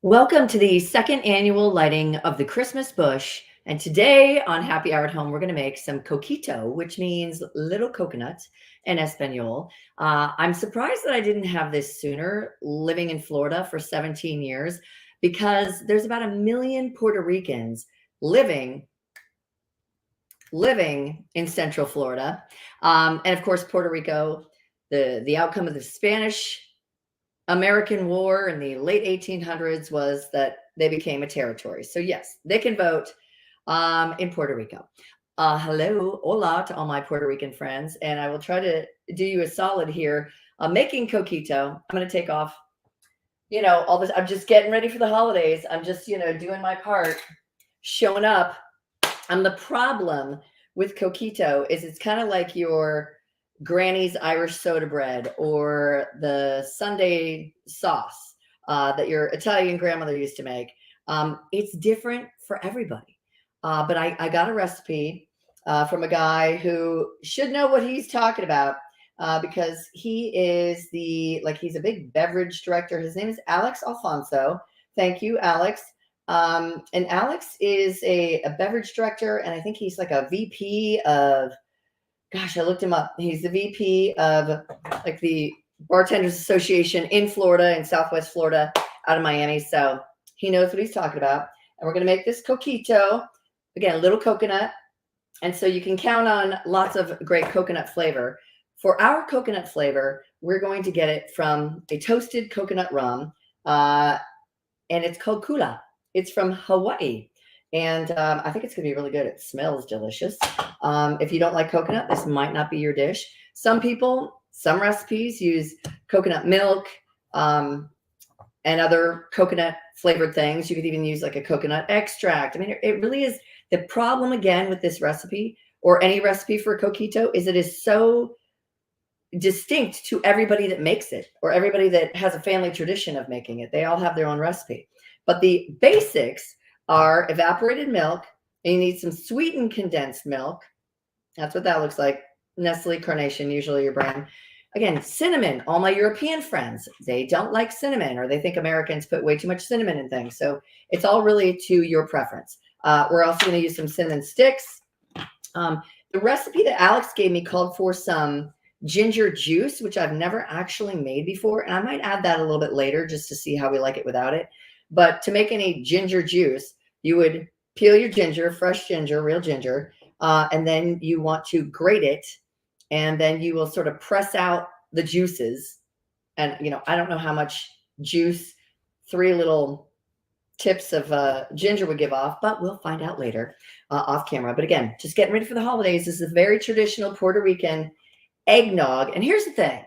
Welcome to the second annual lighting of the Christmas bush. And today on Happy Hour at Home, we're going to make some coquito, which means little coconut in Espanol. I'm surprised that I didn't have this sooner, living in Florida for 17 years, because there's about 1 million Puerto Ricans living living in Central Florida. And of course, Puerto Rico, the outcome of the Spanish American War in the late 1800s was that they became a territory. So yes, they can vote in Puerto Rico. Hello, hola to all my Puerto Rican friends, and I will try to do you a solid here. Making coquito. I'm going to take off, all this. I'm just getting ready for the holidays. I'm just, doing my part, showing up. The problem with coquito is it's kind of like your granny's Irish soda bread or the Sunday sauce that your Italian grandmother used to make. It's different for everybody. But I got a recipe from a guy who should know what he's talking about because he's a big beverage director. His name is Alex Alfonso. Thank you, Alex. And Alex is a beverage director, and I think he's like a VP of, gosh, I looked him up. He's the VP of like the Bartenders Association in Florida, in Southwest Florida, out of Miami. So he knows what he's talking about. And we're going to make this coquito. Again, a little coconut. And so you can count on lots of great coconut flavor. For our coconut flavor, we're going to get it from a toasted coconut rum, and it's called Kula. It's from Hawaii. And I think it's going to be really good. It smells delicious. If you don't like coconut, this might not be your dish. Some recipes use coconut milk and other coconut flavored things. You could even use like a coconut extract. I mean, it really is. The problem again with this recipe or any recipe for a coquito is it is so distinct to everybody that makes it or everybody that has a family tradition of making it. They all have their own recipe. But the basics are evaporated milk, and you need some sweetened condensed milk. That's what that looks like. Nestle Carnation, usually your brand. Again, cinnamon. All my European friends, they don't like cinnamon, or they think Americans put way too much cinnamon in things. So it's all really to your preference. We're also going to use some cinnamon sticks. The recipe that Alex gave me called for some ginger juice, which I've never actually made before. And I might add that a little bit later just to see how we like it without it. But to make any ginger juice, you would peel your ginger, fresh ginger, real ginger, and then you want to grate it, and then you will sort of press out the juices. And, I don't know how much juice 3 little tips of ginger would give off, but we'll find out later off camera. But again, just getting ready for the holidays. This is a very traditional Puerto Rican eggnog. And here's the thing.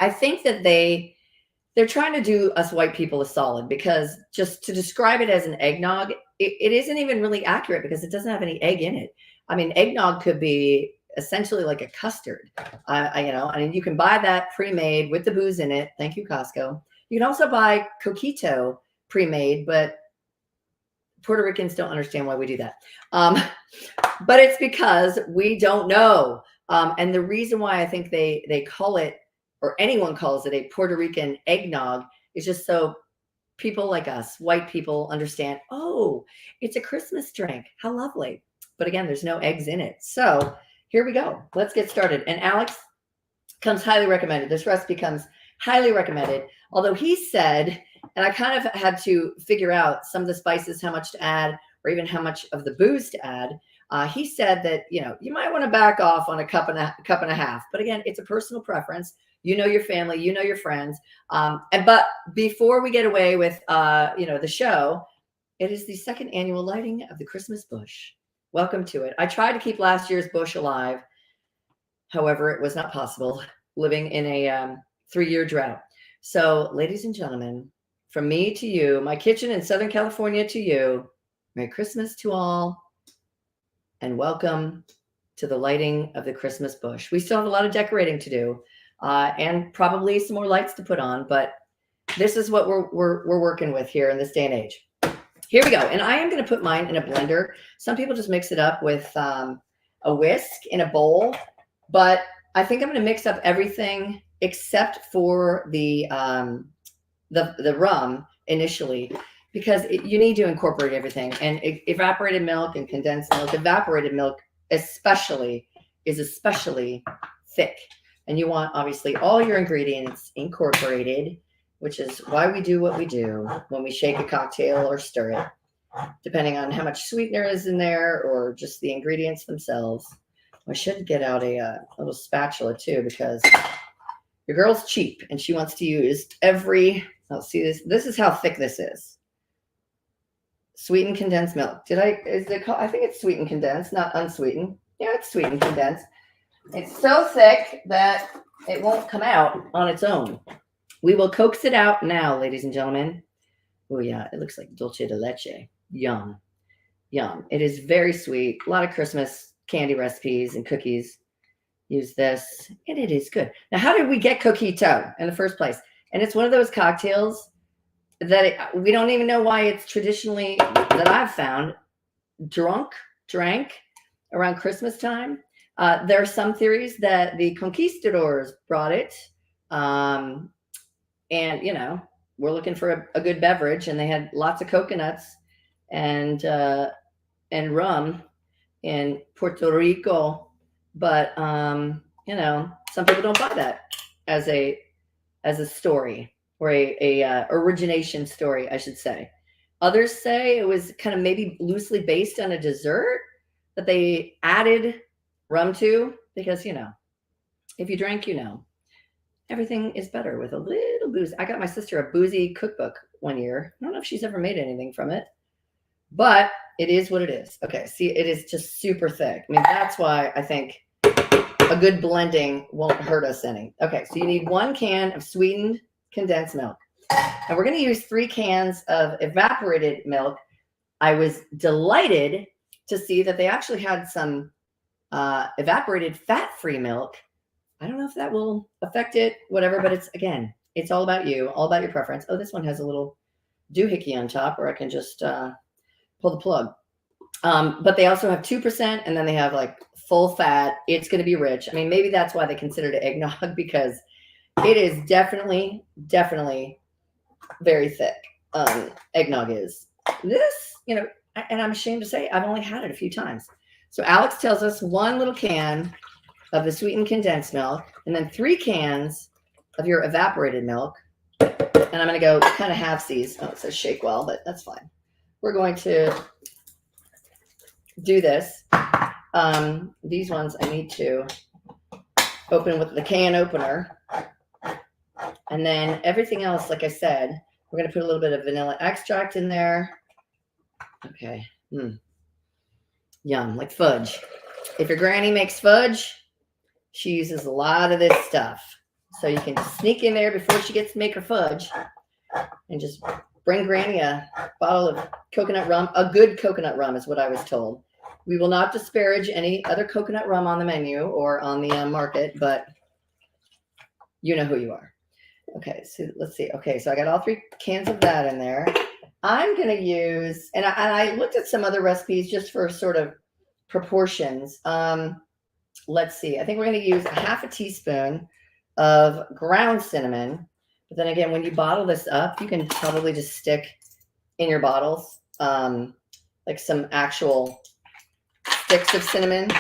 I think that they're trying to do us white people a solid, because just to describe it as an eggnog, it isn't even really accurate because it doesn't have any egg in it. I mean, eggnog could be essentially like a custard, and you can buy that pre-made with the booze in it. Thank you, Costco. You can also buy coquito pre-made, but Puerto Ricans don't understand why we do that. But it's because we don't know. And the reason why I think they call it, or anyone calls it, a Puerto Rican eggnog is just so people like us, white people, understand, oh, it's a Christmas drink. How lovely. But again, there's no eggs in it. So here we go. Let's get started. And Alex comes highly recommended. This recipe comes highly recommended. Although he said, and I kind of had to figure out some of the spices, how much to add, or even how much of the booze to add. He said that, you might want to back off on a cup and a half. But again, it's a personal preference. You know your family, you know your friends. But before we get away with, the show, it is the second annual lighting of the Christmas bush. Welcome to it. I tried to keep last year's bush alive. However, it was not possible, living in a 3-year drought. So, ladies and gentlemen, from me to you, my kitchen in Southern California to you, Merry Christmas to all, and welcome to the lighting of the Christmas bush. We still have a lot of decorating to do. And probably some more lights to put on, but this is what we're working with here in this day and age. Here we go. And I am going to put mine in a blender. Some people just mix it up with a whisk in a bowl, but I think I'm going to mix up everything except for the rum initially, because you need to incorporate everything. And evaporated milk and condensed milk, evaporated milk especially, is especially thick. And you want, obviously, all your ingredients incorporated, which is why we do what we do when we shake a cocktail or stir it, depending on how much sweetener is in there or just the ingredients themselves. I should get out a little spatula too, because your girl's cheap and she wants to use I'll see this. This is how thick this is. Sweetened condensed milk. I think it's sweetened condensed, not unsweetened. Yeah, it's sweetened condensed. It's so thick that it won't come out on its own. We will coax it out now, ladies and gentlemen. Oh yeah, it looks like dulce de leche. Yum. Yum. It is very sweet. A lot of Christmas candy recipes and cookies use this, and it is good. Now, how did we get Coquito in the first place? And it's one of those cocktails that we don't even know why it's traditionally, that I've found, drank around Christmas time. There are some theories that the conquistadors brought it, and we're looking for a good beverage, and they had lots of coconuts and rum in Puerto Rico, but some people don't buy that as a story, or a origination story, I should say. Others say it was kind of maybe loosely based on a dessert that they added rum to, because if you drink, everything is better with a little booze. I got my sister a boozy cookbook one year. I don't know if she's ever made anything from it, but it is what it is. Okay, see, it is just super thick. I mean, that's why I think a good blending won't hurt us any. Okay, so you need 1 can of sweetened condensed milk. And we're going to use 3 cans of evaporated milk. I was delighted to see that they actually had some evaporated fat-free milk. I don't know if that will affect it, whatever, but it's all about you, all about your preference. Oh, this one has a little doohickey on top where I can just pull the plug. But they also have 2%, and then they have like full fat. It's going to be rich. I mean, maybe that's why they considered it eggnog, because it is definitely very thick. Eggnog is. This, and I'm ashamed to say I've only had it a few times. So Alex tells us 1 little can of the sweetened condensed milk, and then 3 cans of your evaporated milk. And I'm going to go kind of halfsies. Oh, it says shake well, but that's fine. We're going to do this. These ones I need to open with the can opener. And then everything else, like I said, we're going to put a little bit of vanilla extract in there. Okay. Yum, like fudge. If your granny makes fudge, she uses a lot of this stuff. So you can just sneak in there before she gets to make her fudge and just bring granny a bottle of coconut rum. A good coconut rum is what I was told. We will not disparage any other coconut rum on the menu or on the market, but you know who you are. Okay, so let's see. Okay, so I got all 3 cans of that in there. I'm going to use, and I looked at some other recipes just for sort of proportions. Let's see. I think we're going to use a half a teaspoon of ground cinnamon. But then again, when you bottle this up, you can probably just stick in your bottles like some actual sticks of cinnamon.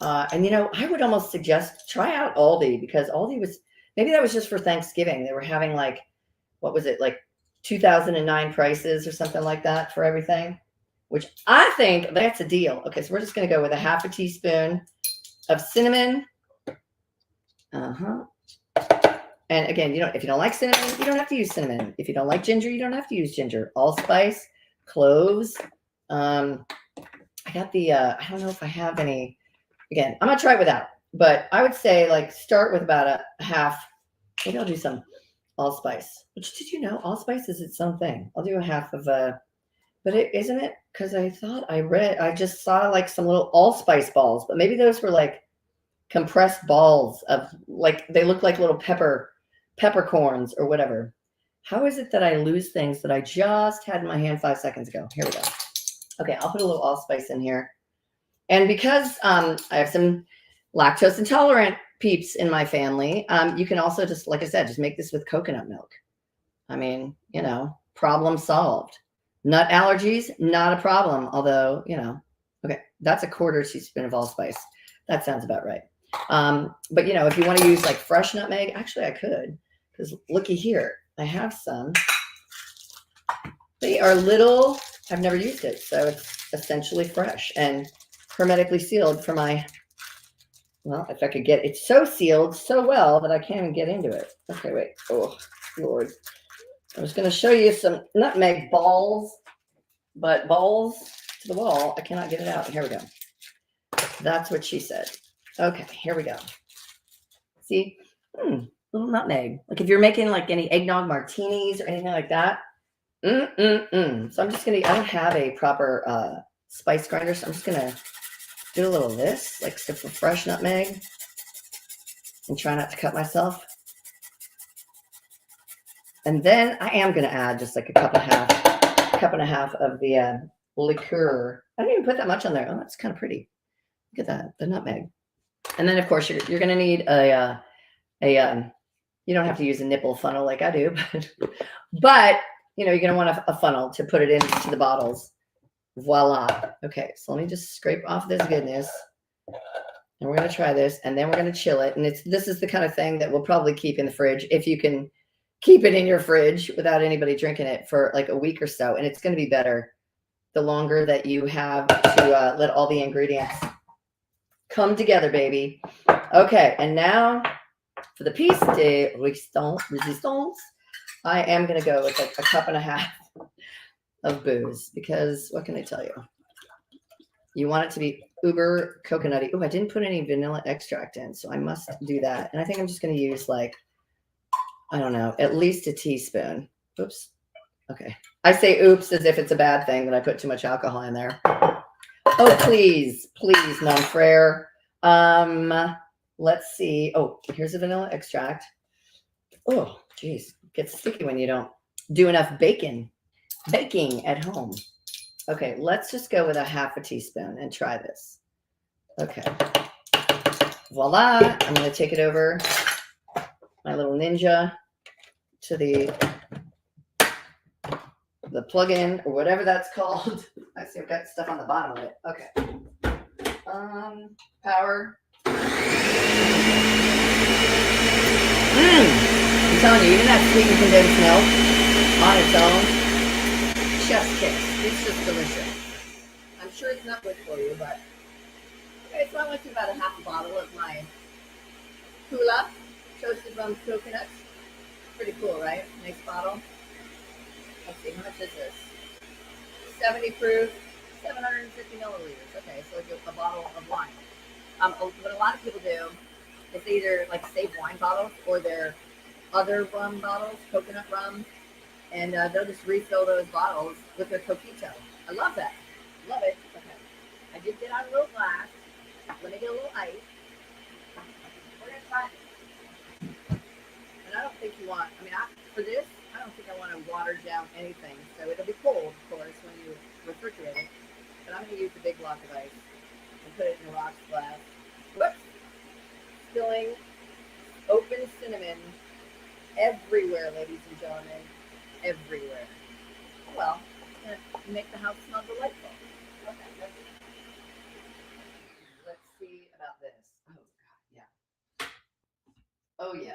And I would almost suggest try out Aldi, because Aldi was, maybe that was just for Thanksgiving. They were having like, what was it, like 2009 prices or something like that for everything, which I think that's a deal. Okay, so we're just going to go with a half a teaspoon of cinnamon. And again, if you don't like cinnamon, you don't have to use cinnamon. If you don't like ginger, you don't have to use ginger. Allspice, cloves. I got the, I don't know if I have any. Again, I'm going to try it without. But I would say like start with about a half. Maybe I'll do some allspice. Which, did you know allspice is its own thing? I'll do a half of but isn't it? Because I just saw like some little allspice balls, but maybe those were like compressed balls of, like, they look like little peppercorns or whatever. How is it that I lose things that I just had in my hand 5 seconds ago? Here we go. Okay, I'll put a little allspice in here. And because I have some lactose intolerant peeps in my family, you can also just, like I said, just make this with coconut milk. I mean, Problem solved. Nut allergies, not a problem. Although, okay, that's a quarter teaspoon of allspice. That sounds about right. But if you want to use like fresh nutmeg, actually I could, because looky here, I have some. They are little, I've never used it, so it's essentially fresh and hermetically sealed for my, well, if I could get, it's so sealed so well that I can't even get into it. Okay, wait. Oh, Lord. I was going to show you some nutmeg balls, but balls to the wall, I cannot get it out. Here we go. That's what she said. Okay, here we go. See? Little nutmeg. Like if you're making like any eggnog martinis or anything like that. So I'm just going to, I don't have a proper spice grinder, so I'm just going to do a little of this, like some fresh nutmeg, and try not to cut myself. And then I am going to add just like a cup and a half of the liqueur. I didn't even put that much on there. Oh, that's kind of pretty. Look at that, the nutmeg. And then of course you're going to need you don't have to use a nipple funnel like I do, but you're going to want a funnel to put it into the bottles. Voila. Okay, so let me just scrape off this goodness. And we're going to try this, and then we're going to chill it. And this is the kind of thing that we'll probably keep in the fridge if you can keep it in your fridge without anybody drinking it for like a week or so. And it's going to be better the longer that you have to let all the ingredients come together, baby. Okay, and now for the piece de resistance, I am going to go with like a cup and a half of booze, because what can I tell you? You want it to be uber coconutty. Oh, I didn't put any vanilla extract in, so I must do that. And I think I'm just going to use like, I don't know, at least a teaspoon. Oops. Okay. I say oops as if it's a bad thing that I put too much alcohol in there. Oh, please, mon frere. Let's see. Oh, here's a vanilla extract. Oh, geez. Gets sticky when you don't do enough baking at home. Okay, let's just go with a half a teaspoon and try this. Okay. Voila. I'm going to take it over my little Ninja to the plug-in or whatever that's called. I see I've got stuff on the bottom of it. Okay. Power. I'm telling you, even that sweetened condensed milk on its own, chef's kiss. It's just delicious. I'm sure it's not good for you, but okay, so I went through about a half a bottle of my Kula toasted rum coconuts. Pretty cool, right? Nice bottle. Let's see, how much is this? 70 proof, 750 milliliters. Okay, so like a bottle of wine. What a lot of people do is they either like save wine bottles or their other rum bottles, coconut rum, and they'll just refill those bottles with their Coquito. I love that. Love it. Okay. I did get out a little glass. Let me get a little ice. We're going to try it. And I don't think you want, for this, I don't think I want to water down anything. So it'll be cold, of course, when you refrigerate it. But I'm going to use the big block of ice and put it in a rocks glass. Whoops. Spilling open cinnamon everywhere, ladies and gentlemen. Everywhere. Well, it's going to make the house smell delightful. Okay, let's see about this. Oh, God, yeah. Oh, yeah.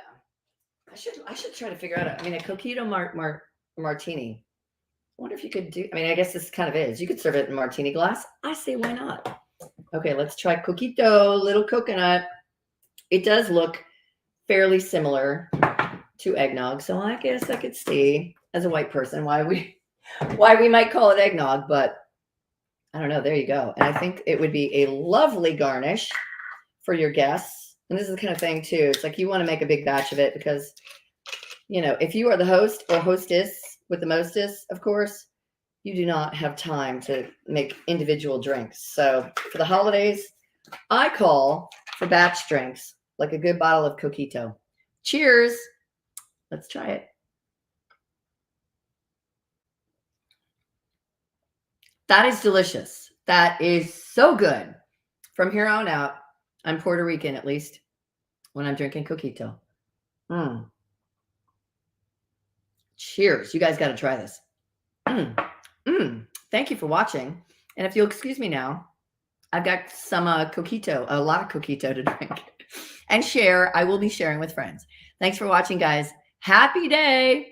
I should try to figure out a Coquito martini. I wonder if you could do, I guess this kind of is. You could serve it in martini glass. I say, why not? Okay, let's try Coquito, little coconut. It does look fairly similar to eggnog, so I guess I could see as a white person why we might call it eggnog, but I don't know. There you go. And I think it would be a lovely garnish for your guests. And this is the kind of thing too. It's like you want to make a big batch of it because, if you are the host or hostess with the mostess, of course, you do not have time to make individual drinks. So for the holidays, I call for batch drinks, like a good bottle of Coquito. Cheers. Let's try it. That is delicious. That is so good. From here on out, I'm Puerto Rican, at least, when I'm drinking Coquito. Cheers. You guys got to try this. Thank you for watching. And if you'll excuse me now, I've got some Coquito, a lot of Coquito to drink and share. I will be sharing with friends. Thanks for watching, guys. Happy day.